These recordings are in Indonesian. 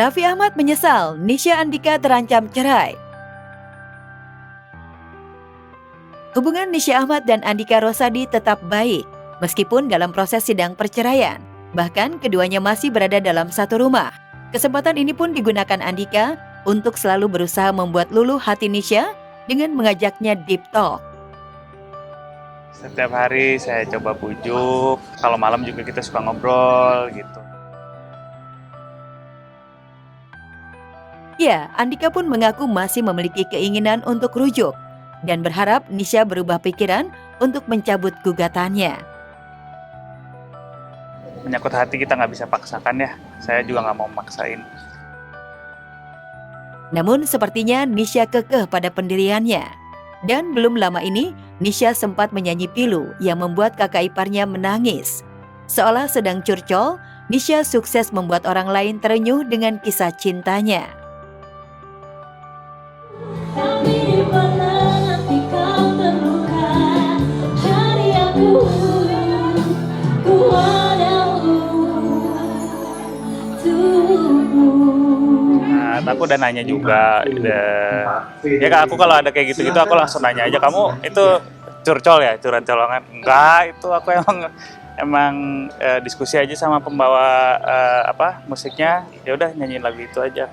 Raffi Ahmad menyesal Nisha Andika terancam cerai. Hubungan Nisha Ahmad dan Andika Rosadi tetap baik, meskipun dalam proses sidang perceraian. Bahkan keduanya masih berada dalam satu rumah. Kesempatan ini pun digunakan Andika untuk selalu berusaha membuat luluh hati Nisha dengan mengajaknya deep talk. Setiap hari saya coba bujuk, kalau malam juga kita suka ngobrol gitu. Ya, Andika pun mengaku masih memiliki keinginan untuk rujuk dan berharap Nisha berubah pikiran untuk mencabut gugatannya. Menyangkut hati kita nggak bisa paksakan ya, saya juga nggak mau maksain. Namun sepertinya Nisha kekeh pada pendiriannya. Dan belum lama ini, Nisha sempat menyanyi pilu yang membuat kakak iparnya menangis. Seolah sedang curcol, Nisha sukses membuat orang lain terenyuh dengan kisah cintanya. Aku udah nanya juga, ya Kak, aku kalau ada kayak gitu-gitu aku langsung nanya aja, kamu itu curcol ya, curhat-colongan? Enggak, itu aku emang diskusi aja sama pembawa musiknya, ya udah nyanyiin lagu itu aja.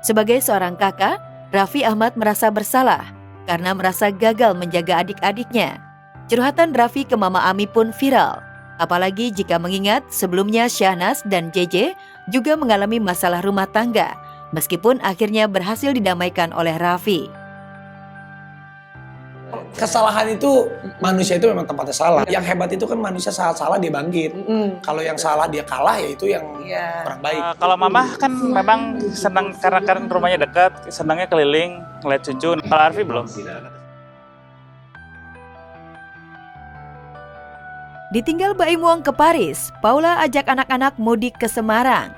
Sebagai seorang kakak, Raffi Ahmad merasa bersalah karena merasa gagal menjaga adik-adiknya. Curhatan Raffi ke Mama Ami pun viral. Apalagi jika mengingat sebelumnya Syahnas dan JJ juga mengalami masalah rumah tangga, meskipun akhirnya berhasil didamaikan oleh Raffi. Kesalahan itu, manusia itu memang tempatnya salah. Yang hebat itu kan manusia saat salah dia bangkit. Kalau yang salah dia kalah, ya itu yang kurang baik. Kalau Mama kan memang senang karena rumahnya dekat, senangnya keliling, ngeliat cucu. Kalau Arfi belum. Ditinggal Baim Wong ke Paris, Paula ajak anak-anak mudik ke Semarang.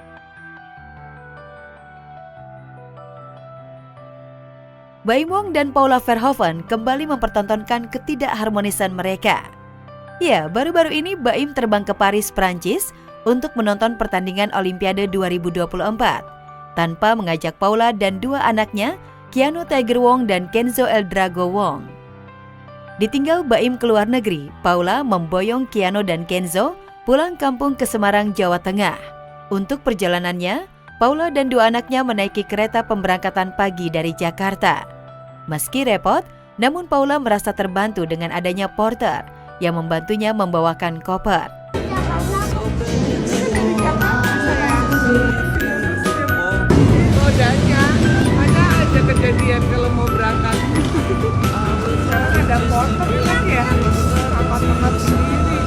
Baim Wong dan Paula Verhoeven kembali mempertontonkan ketidakharmonisan mereka. Ya, baru-baru ini Baim terbang ke Paris, Prancis untuk menonton pertandingan Olimpiade 2024 tanpa mengajak Paula dan dua anaknya, Keanu Tiger Wong dan Kenzo El Drago Wong. Ditinggal Baim ke luar negeri, Paula memboyong Keanu dan Kenzo pulang kampung ke Semarang, Jawa Tengah. Untuk perjalanannya, Paula dan dua anaknya menaiki kereta pemberangkatan pagi dari Jakarta. Meski repot, namun Paula merasa terbantu dengan adanya porter yang membantunya membawakan koper. Modalnya ada aja kejadian kalau mau berangkat. Sekarang ada porter kan ya, tempat-tempat sendiri.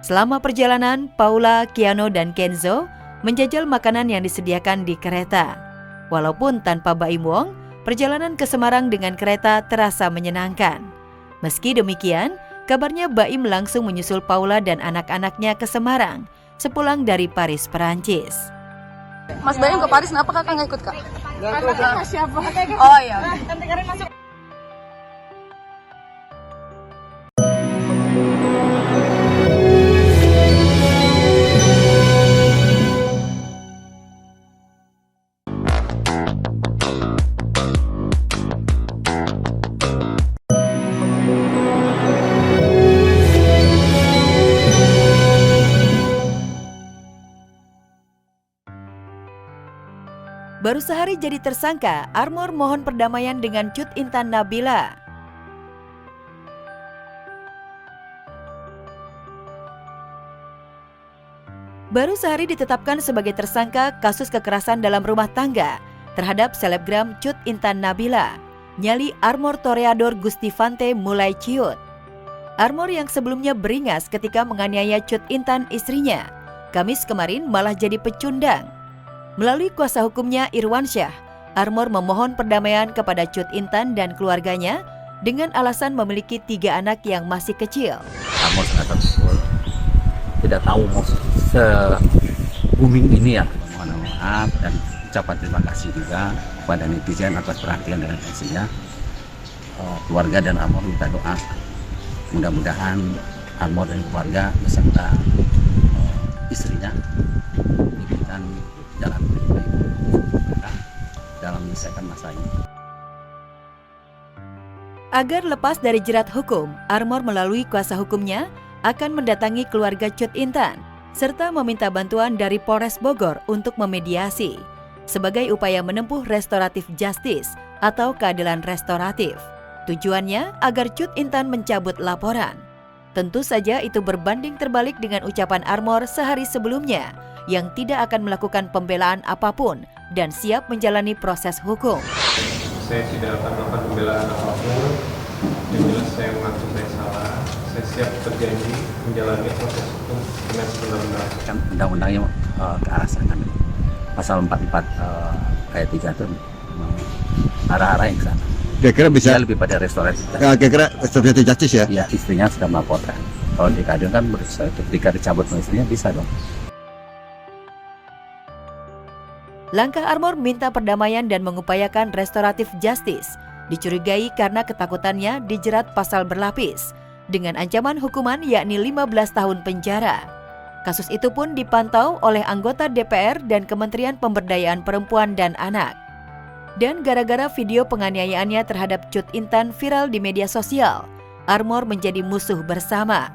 Selama perjalanan, Paula, Keanu, dan Kenzo menjajal makanan yang disediakan di kereta. Walaupun tanpa Baim Wong, perjalanan ke Semarang dengan kereta terasa menyenangkan. Meski demikian, kabarnya Baim langsung menyusul Paula dan anak-anaknya ke Semarang sepulang dari Paris, Perancis. Mas Baim ke Paris, kenapa kakak nggak ikut kak? Siapa? Oh iya. Baru sehari jadi tersangka, Armor mohon perdamaian dengan Cut Intan Nabila. Baru sehari ditetapkan sebagai tersangka kasus kekerasan dalam rumah tangga terhadap selebgram Cut Intan Nabila. nyali Armor Toreador Gustivante mulai ciut. Armor yang sebelumnya beringas ketika menganiaya Cut Intan istrinya, Kamis kemarin malah jadi pecundang. Melalui kuasa hukumnya Irwansyah, Armor memohon perdamaian kepada Cut Intan dan keluarganya dengan alasan memiliki 3 anak yang masih kecil. Armor sangat tidak tahu se-booming ini ya. Mohon maaf dan ucapan terima kasih juga kepada netizen atas perhatian dan atensinya. Keluarga dan Armor minta doa. Mudah-mudahan Armor dan keluarga beserta istrinya diberikan jalan terbaik dalam menyelesaikan masa ini. Agar lepas dari jerat hukum, Armor melalui kuasa hukumnya akan mendatangi keluarga Cut Intan serta meminta bantuan dari Polres Bogor untuk memediasi sebagai upaya menempuh restoratif justice atau keadilan restoratif. Tujuannya agar Cut Intan mencabut laporan. Tentu saja itu berbanding terbalik dengan ucapan Armor sehari sebelumnya yang tidak akan melakukan pembelaan apapun dan siap menjalani proses hukum. Saya tidak akan melakukan pembelaan apapun. Yang jelas saya mengaku saya salah. Saya siap berjanji menjalani proses hukum dengan sebenar-benarnya. Kan undang-undangnya ke arah sana. Pasal 44 ayat 3 itu arah-arah yang ke sana. Kira-kira bisa Dia lebih pada restoratif. kira-kira restoratif justice ya? Ya, istrinya sudah melaporkan. Kalau di keadilan kan ketika dicabut sama istrinya bisa dong. Langkah Armor minta perdamaian dan mengupayakan restoratif justice dicurigai karena ketakutannya dijerat pasal berlapis dengan ancaman hukuman yakni 15 tahun penjara. Kasus itu pun dipantau oleh anggota DPR dan Kementerian Pemberdayaan Perempuan dan Anak. Dan gara-gara video penganiayaannya terhadap Cut Intan viral di media sosial, Armor menjadi musuh bersama.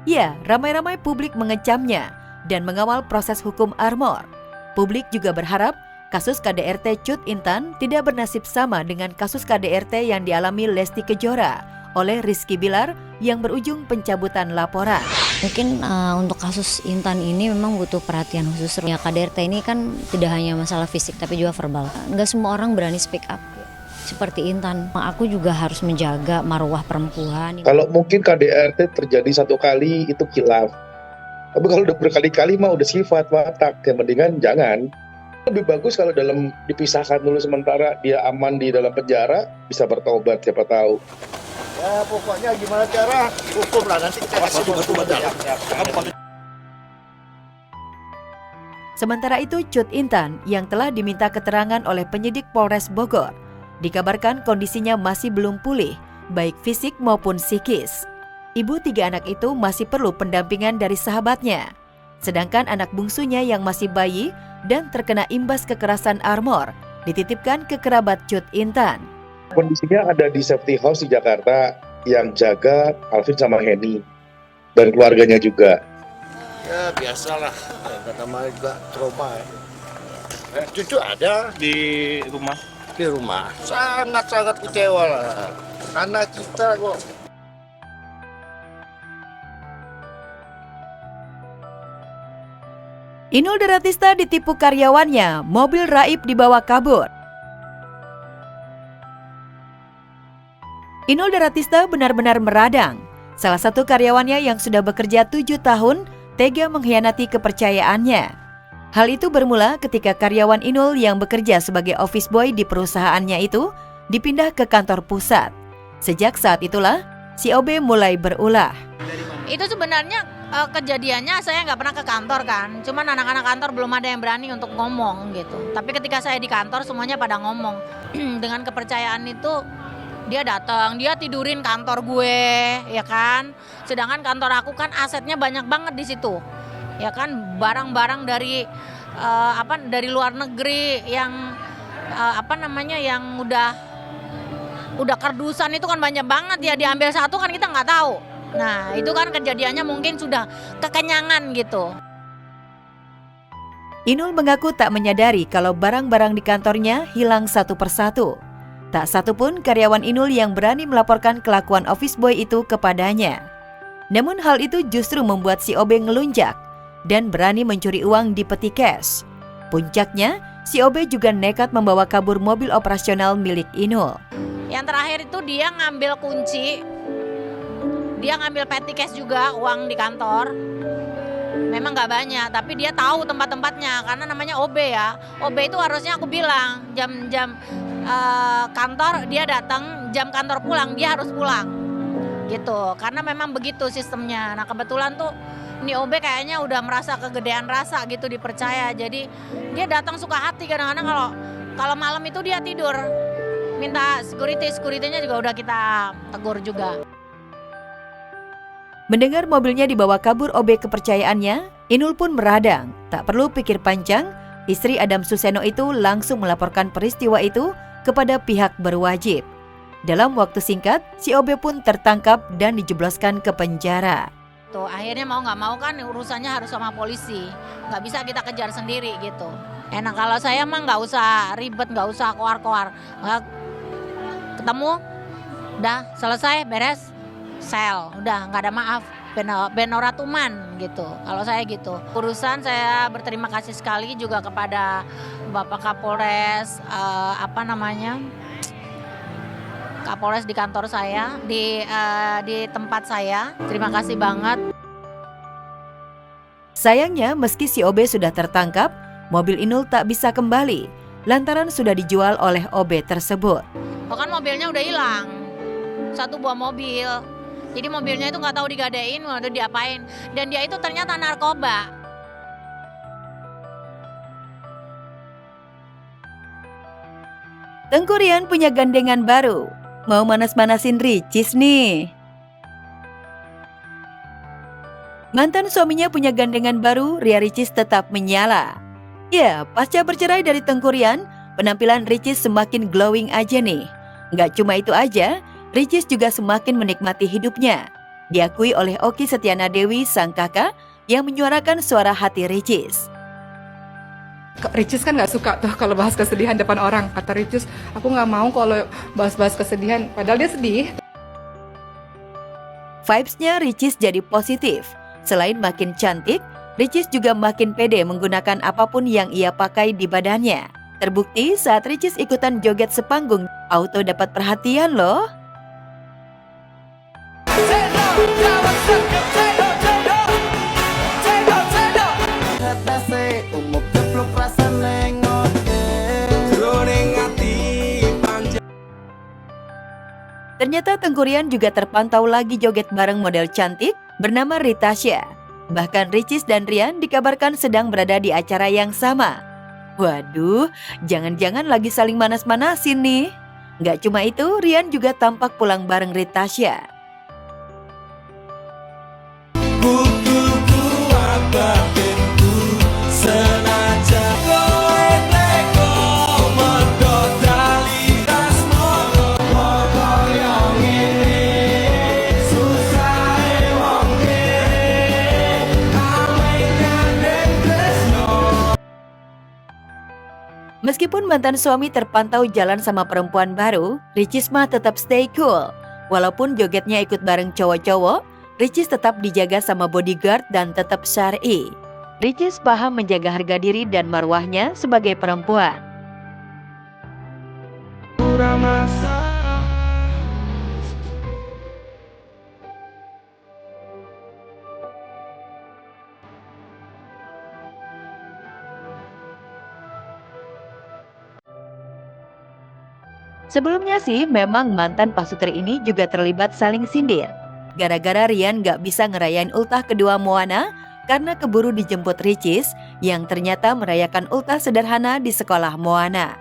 Ya, ramai-ramai publik mengecamnya dan mengawal proses hukum Armor. Publik juga berharap kasus KDRT Cut Intan tidak bernasib sama dengan kasus KDRT yang dialami Lesti Kejora oleh Rizky Bilar yang berujung pencabutan laporan. Mungkin untuk kasus Intan ini memang butuh perhatian khusus. Ya, KDRT ini kan tidak hanya masalah fisik tapi juga verbal. Nggak semua orang berani speak up seperti Intan. Aku juga harus menjaga marwah perempuan. Kalau mungkin KDRT terjadi 1 kali itu khilaf. Tapi kalau udah berkali-kali mah udah sifat watak. Yang mendingan jangan. Lebih bagus kalau dipisahkan dulu sementara dia aman di dalam penjara, bisa bertobat siapa tahu. Ya pokoknya gimana cara hukum lah, nanti kita kasih hukum dalam. Sementara itu Cut Intan yang telah diminta keterangan oleh penyidik Polres Bogor dikabarkan kondisinya masih belum pulih baik fisik maupun psikis. Ibu 3 anak itu masih perlu pendampingan dari sahabatnya. Sedangkan anak bungsunya yang masih bayi dan terkena imbas kekerasan Armor dititipkan ke kerabat Cut Intan. Kondisinya ada di safety house di Jakarta yang jaga Alvin sama Henny dan keluarganya juga. Ya biasalah, namanya juga trauma. Cucu ada Di rumah. di rumah, sangat-sangat kecewa lah. Anak kita kok. Inul Daratista ditipu karyawannya, mobil raib dibawa kabur. Inul Daratista benar-benar meradang. Salah satu karyawannya yang sudah bekerja 7 tahun tega mengkhianati kepercayaannya. Hal itu bermula ketika karyawan Inul yang bekerja sebagai office boy di perusahaannya itu dipindah ke kantor pusat. Sejak saat itulah, si OB mulai berulah. Itu sebenarnya kejadiannya saya nggak pernah ke kantor kan. Cuman anak-anak kantor belum ada yang berani untuk ngomong gitu. Tapi ketika saya di kantor semuanya pada ngomong. Dengan kepercayaan itu dia datang, dia tidurin kantor gue, ya kan. Sedangkan kantor aku kan asetnya banyak banget di situ. Ya kan, barang-barang dari dari luar negeri yang yang udah kardusan itu kan banyak banget ya, diambil satu kan kita nggak tahu. Nah, itu kan kejadiannya mungkin sudah kekenyangan gitu. Inul mengaku tak menyadari kalau barang-barang di kantornya hilang satu persatu. Tak satu pun karyawan Inul yang berani melaporkan kelakuan office boy itu kepadanya. Namun hal itu justru membuat si OB ngelunjak dan berani mencuri uang di peti cash. Puncaknya, si OB juga nekat membawa kabur mobil operasional milik Inul. Yang terakhir itu dia ngambil kunci, dia ngambil petty cash juga, uang di kantor. Memang nggak banyak, tapi dia tahu tempat-tempatnya karena namanya OB ya. OB itu harusnya aku bilang jam-jam kantor dia datang, jam kantor pulang dia harus pulang gitu. Karena memang begitu sistemnya. Nah kebetulan tuh ini OB kayaknya udah merasa kegedean rasa gitu, dipercaya. Jadi dia datang suka hati kadang-kadang kalau malam itu dia tidur. Minta security-nya juga udah kita tegur juga. Mendengar mobilnya dibawa kabur OB kepercayaannya, Inul pun meradang. Tak perlu pikir panjang, istri Adam Suseno itu langsung melaporkan peristiwa itu kepada pihak berwajib. Dalam waktu singkat, si OB pun tertangkap dan dijebloskan ke penjara. Tuh, akhirnya mau nggak mau kan urusannya harus sama polisi. Nggak bisa kita kejar sendiri gitu. Enak kalau saya mah nggak usah ribet, nggak usah koar-koar. Ketemu, udah selesai, beres. Sel, udah nggak ada maaf, benoratuman gitu. Kalau saya gitu. Urusan saya berterima kasih sekali juga kepada Bapak Kapolres, Kapolres di kantor saya, di tempat saya. Terima kasih banget. Sayangnya meski si OB sudah tertangkap, mobil Inul tak bisa kembali lantaran sudah dijual oleh OB tersebut. Oh kan mobilnya udah hilang, 1 buah mobil. Jadi mobilnya itu nggak tahu digadein, udah diapain. Dan dia itu ternyata narkoba. Tengku Ryan punya gandengan baru. Mau manas-manasin Ricis nih. Mantan suaminya punya gandengan baru, Ria Ricis tetap menyala. Ya, pasca bercerai dari Tengku Ryan, penampilan Ricis semakin glowing aja nih. Nggak cuma itu aja, Ricis juga semakin menikmati hidupnya. Diakui oleh Oki Setiana Dewi, sang kakak, yang menyuarakan suara hati Ricis. Ricis kan nggak suka tuh kalau bahas kesedihan depan orang. Kata Ricis, aku nggak mau kalau bahas-bahas kesedihan, padahal dia sedih. Vibes-nya Ricis jadi positif. Selain makin cantik, Ricis juga makin pede menggunakan apapun yang ia pakai di badannya. Terbukti saat Ricis ikutan joget sepanggung, auto dapat perhatian loh. Ternyata Tengku Ryan juga terpantau lagi joget bareng model cantik bernama Ritasha. Bahkan Ricis dan Ryan dikabarkan sedang berada di acara yang sama. Waduh, jangan-jangan lagi saling manas-manasin nih. Nggak cuma itu, Ryan juga tampak pulang bareng Ritasha. Meskipun mantan suami terpantau jalan sama perempuan baru, Ricis mah tetap stay cool. Walaupun jogetnya ikut bareng cowok-cowok, Ricis tetap dijaga sama bodyguard dan tetap syar'i. Ricis paham menjaga harga diri dan marwahnya sebagai perempuan. Sebelumnya sih, memang mantan pasutri ini juga terlibat saling sindir. Gara-gara Ryan gak bisa ngerayain ultah kedua Moana karena keburu dijemput Ricis yang ternyata merayakan ultah sederhana di sekolah Moana.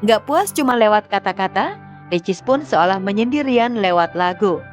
Gak puas cuma lewat kata-kata, Ricis pun seolah menyindir Ryan lewat lagu.